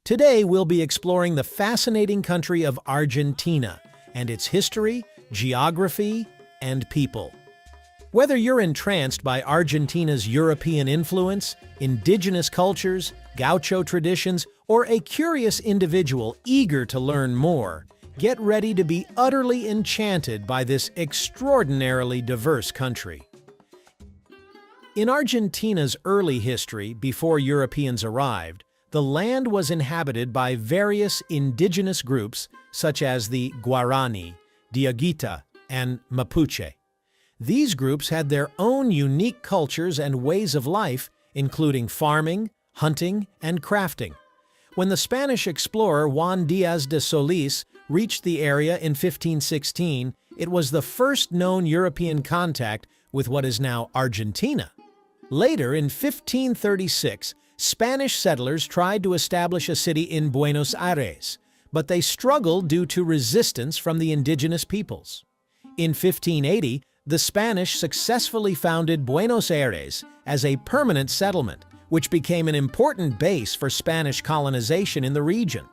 Today, we'll be exploring the fascinating country of Argentina and its history, geography, and people. Whether you're entranced by Argentina's European influence, indigenous cultures, gaucho traditions, or a curious individual eager to learn more, get ready to be utterly enchanted by this extraordinarily diverse country. In Argentina's early history, before Europeans arrived, the land was inhabited by various indigenous groups such as the Guarani, Diaguita, and Mapuche. These groups had their own unique cultures and ways of life, including farming, hunting, and crafting. When the Spanish explorer Juan Díaz de Solís reached the area in 1516, it was the first known European contact with what is now Argentina. Later, in 1536, Spanish settlers tried to establish a city in Buenos Aires, but they struggled due to resistance from the indigenous peoples. In 1580, the Spanish successfully founded Buenos Aires as a permanent settlement, which became an important base for Spanish colonization in the region.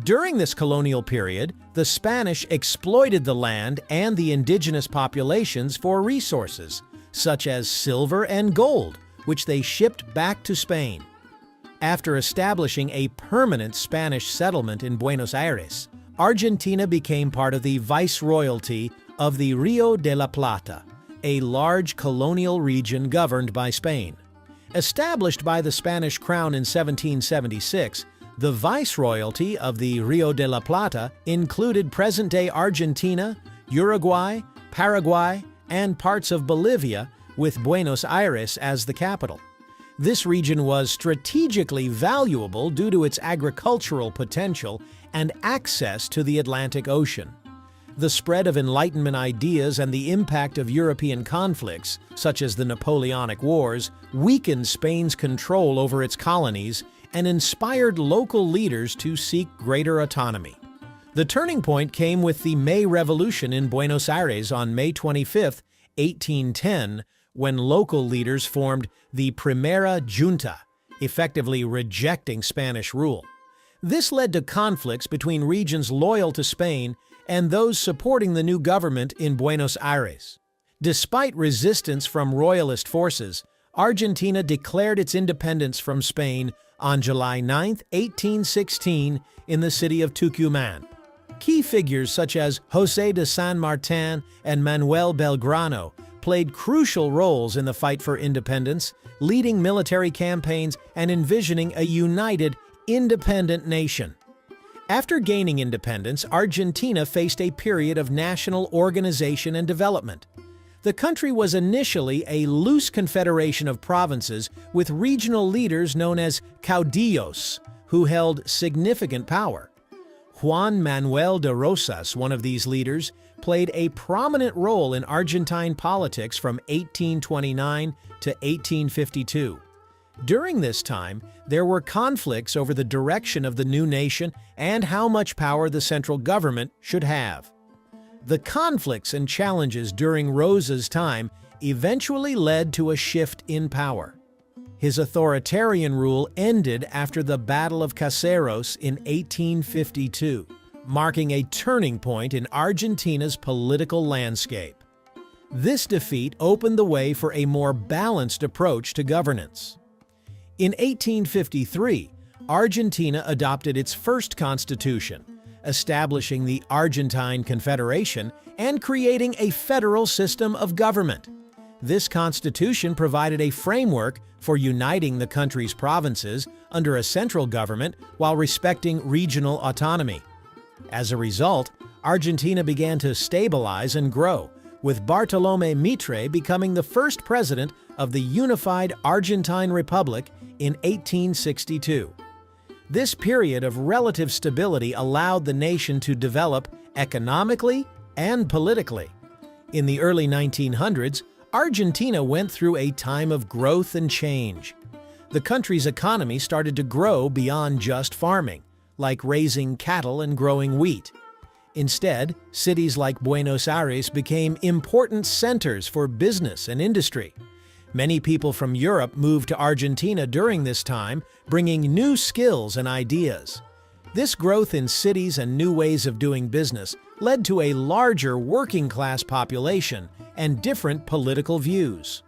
During this colonial period, the Spanish exploited the land and the indigenous populations for resources, such as silver and gold, which they shipped back to Spain. After establishing a permanent Spanish settlement in Buenos Aires, Argentina became part of the Viceroyalty of the Rio de la Plata, a large colonial region governed by Spain. Established by the Spanish crown in 1776, the Viceroyalty of the Rio de la Plata included present-day Argentina, Uruguay, Paraguay, and parts of Bolivia, with Buenos Aires as the capital. This region was strategically valuable due to its agricultural potential and access to the Atlantic Ocean. The spread of Enlightenment ideas and the impact of European conflicts, such as the Napoleonic Wars, weakened Spain's control over its colonies and inspired local leaders to seek greater autonomy. The turning point came with the May Revolution in Buenos Aires on May 25, 1810, when local leaders formed the Primera Junta, effectively rejecting Spanish rule. This led to conflicts between regions loyal to Spain and those supporting the new government in Buenos Aires. Despite resistance from royalist forces, Argentina declared its independence from Spain on July 9, 1816, in the city of Tucumán. Key figures such as José de San Martín and Manuel Belgrano played crucial roles in the fight for independence, leading military campaigns and envisioning a united, independent nation. After gaining independence, Argentina faced a period of national organization and development. The country was initially a loose confederation of provinces with regional leaders known as caudillos, who held significant power. Juan Manuel de Rosas, one of these leaders, played a prominent role in Argentine politics from 1829 to 1852. During this time, there were conflicts over the direction of the new nation and how much power the central government should have. The conflicts and challenges during Rosas' time eventually led to a shift in power. His authoritarian rule ended after the Battle of Caseros in 1852, marking a turning point in Argentina's political landscape. This defeat opened the way for a more balanced approach to governance. In 1853, Argentina adopted its first constitution, establishing the Argentine Confederation and creating a federal system of government. This constitution provided a framework for uniting the country's provinces under a central government while respecting regional autonomy. As a result, Argentina began to stabilize and grow, with Bartolomé Mitre becoming the first president of the unified Argentine Republic in 1862. This period of relative stability allowed the nation to develop economically and politically. In the early 1900s, Argentina went through a time of growth and change. The country's economy started to grow beyond just farming, like raising cattle and growing wheat. Instead, cities like Buenos Aires became important centers for business and industry. Many people from Europe moved to Argentina during this time, bringing new skills and ideas. This growth in cities and new ways of doing business led to a larger working-class population and different political views.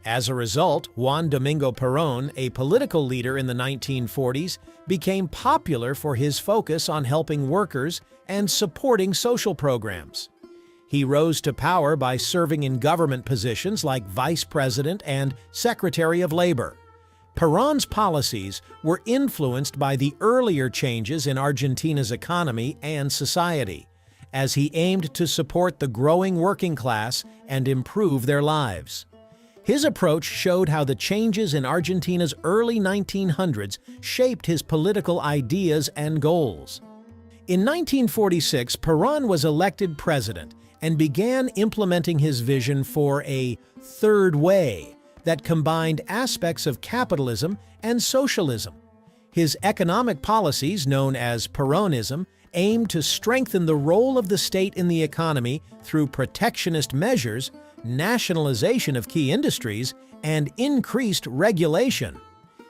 As a result, Juan Domingo Perón, a political leader in the 1940s, became popular for his focus on helping workers and supporting social programs. He rose to power by serving in government positions like Vice President and Secretary of Labor. Perón's policies were influenced by the earlier changes in Argentina's economy and society, as he aimed to support the growing working class and improve their lives. His approach showed how the changes in Argentina's early 1900s shaped his political ideas and goals. In 1946, Perón was elected president and began implementing his vision for a third way that combined aspects of capitalism and socialism. His economic policies, known as Peronism, aimed to strengthen the role of the state in the economy through protectionist measures, nationalization of key industries, and increased regulation.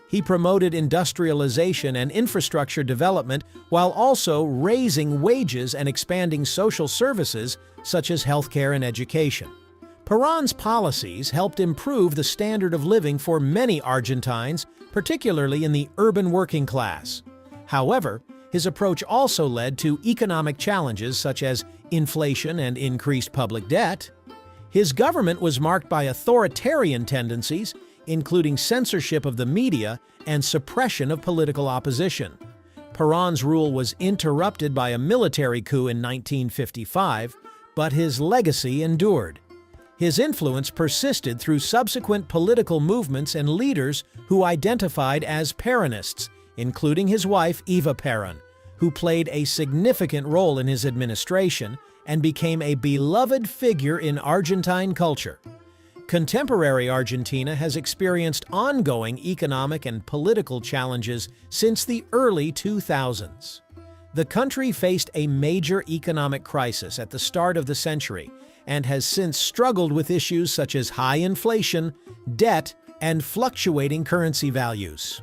He promoted industrialization and infrastructure development while also raising wages and expanding social services such as healthcare and education. Perón's policies helped improve the standard of living for many Argentines, particularly in the urban working class. However, his approach also led to economic challenges such as inflation and increased public debt. His government was marked by authoritarian tendencies, including censorship of the media and suppression of political opposition. Perón's rule was interrupted by a military coup in 1955, but his legacy endured. His influence persisted through subsequent political movements and leaders who identified as Peronists, including his wife Eva Perón, who played a significant role in his administration and became a beloved figure in Argentine culture. Contemporary Argentina has experienced ongoing economic and political challenges since the early 2000s. The country faced a major economic crisis at the start of the century and has since struggled with issues such as high inflation, debt, and fluctuating currency values.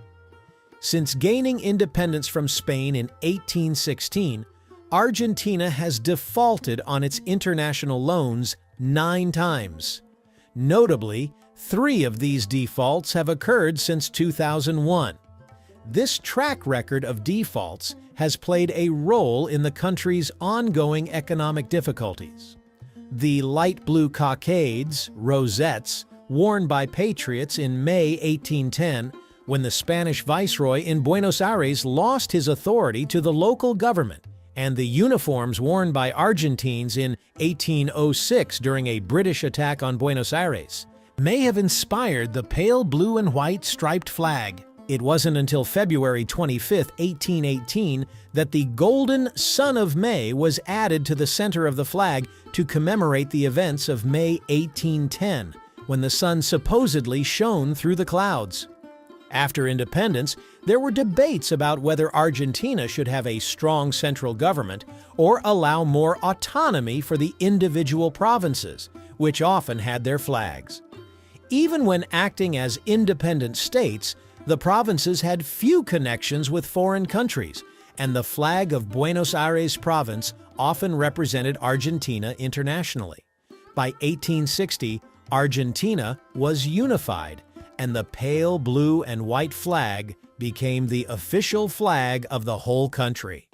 Since gaining independence from Spain in 1816, Argentina has defaulted on its international loans 9 times. Notably, 3 of these defaults have occurred since 2001. This track record of defaults has played a role in the country's ongoing economic difficulties. The light blue cockades, rosettes, worn by patriots in May 1810, when the Spanish viceroy in Buenos Aires lost his authority to the local government, and the uniforms worn by Argentines in 1806 during a British attack on Buenos Aires, may have inspired the pale blue and white striped flag. It wasn't until February 25, 1818, that the golden Sun of May was added to the center of the flag to commemorate the events of May 1810, when the sun supposedly shone through the clouds. After independence, there were debates about whether Argentina should have a strong central government or allow more autonomy for the individual provinces, which often had their flags. Even when acting as independent states, the provinces had few connections with foreign countries, and the flag of Buenos Aires province often represented Argentina internationally. By 1860, Argentina was unified, and the pale blue and white flag became the official flag of the whole country.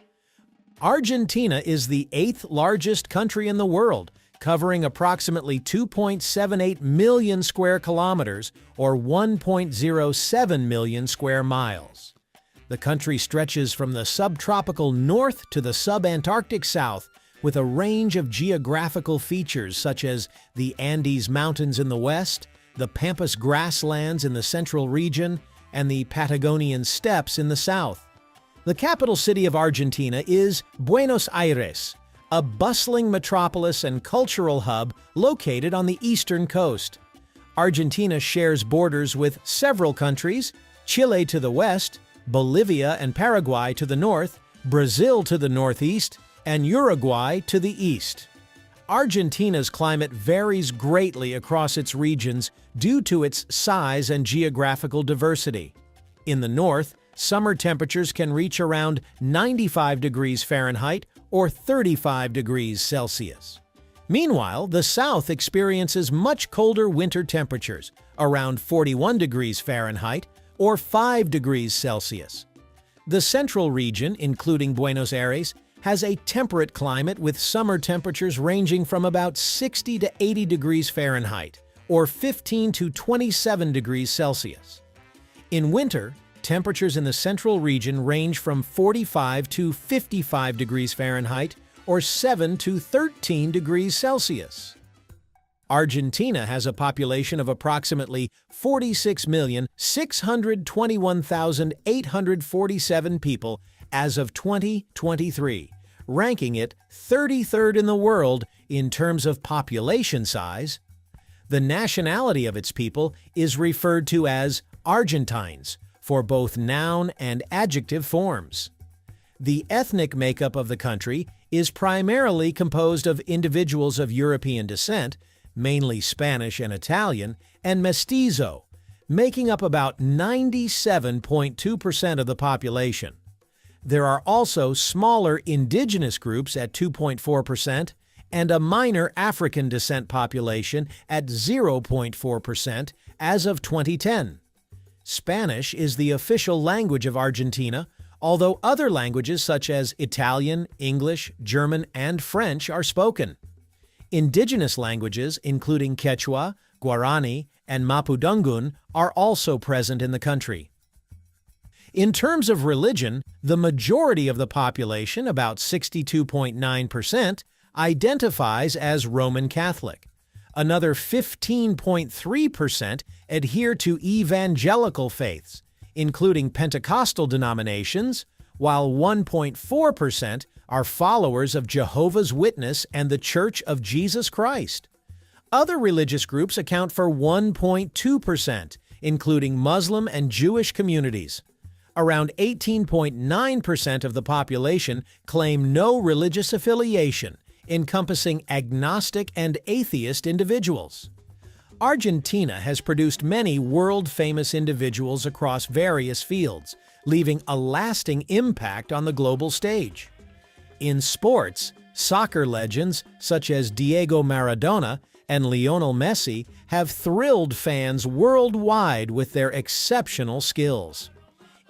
Argentina is the 8th largest country in the world, covering approximately 2.78 million square kilometers or 1.07 million square miles. The country stretches from the subtropical north to the subantarctic south, with a range of geographical features such as the Andes Mountains in the west, the Pampas grasslands in the central region, and the Patagonian steppes in the south. The capital city of Argentina is Buenos Aires, a bustling metropolis and cultural hub located on the eastern coast. Argentina shares borders with several countries: Chile to the west, Bolivia and Paraguay to the north, Brazil to the northeast, and Uruguay to the east. Argentina's climate varies greatly across its regions due to its size and geographical diversity. In the north, summer temperatures can reach around 95 degrees Fahrenheit or 35 degrees Celsius. Meanwhile, the south experiences much colder winter temperatures, around 41 degrees Fahrenheit or 5 degrees Celsius. The central region, including Buenos Aires, has a temperate climate with summer temperatures ranging from about 60 to 80 degrees Fahrenheit or 15 to 27 degrees Celsius. In winter, temperatures in the central region range from 45 to 55 degrees Fahrenheit or 7 to 13 degrees Celsius. Argentina has a population of approximately 46,621,847 people as of 2023, ranking it 33rd in the world in terms of population size. The nationality of its people is referred to as Argentines for both noun and adjective forms. The ethnic makeup of the country is primarily composed of individuals of European descent, mainly Spanish and Italian, and mestizo, making up about 97.2% of the population. There are also smaller indigenous groups at 2.4% and a minor African descent population at 0.4% as of 2010. Spanish is the official language of Argentina, although other languages such as Italian, English, German, and French are spoken. Indigenous languages, including Quechua, Guarani, and Mapudungun, are also present in the country. In terms of religion, the majority of the population, about 62.9%, identifies as Roman Catholic. Another 15.3% adhere to evangelical faiths, including Pentecostal denominations, while 1.4% are followers of Jehovah's Witness and the Church of Jesus Christ. Other religious groups account for 1.2%, including Muslim and Jewish communities. Around 18.9% of the population claim no religious affiliation, encompassing agnostic and atheist individuals. Argentina has produced many world-famous individuals across various fields, leaving a lasting impact on the global stage. In sports, soccer legends such as Diego Maradona and Lionel Messi have thrilled fans worldwide with their exceptional skills.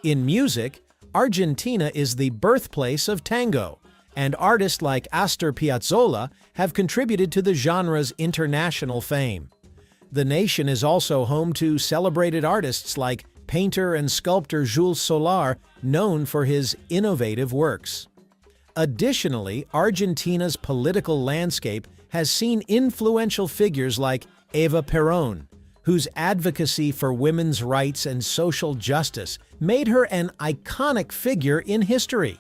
In music, Argentina is the birthplace of tango, and artists like Astor Piazzolla have contributed to the genre's international fame. The nation is also home to celebrated artists like painter and sculptor Jules Solar, known for his innovative works. Additionally, Argentina's political landscape has seen influential figures like Eva Perón, whose advocacy for women's rights and social justice made her an iconic figure in history.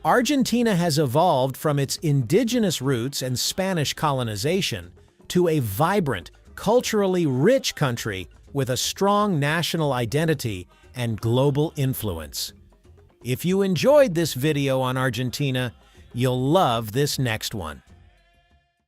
Argentina has evolved from its indigenous roots and Spanish colonization to a vibrant, culturally rich country with a strong national identity and global influence. If you enjoyed this video on Argentina, you'll love this next one.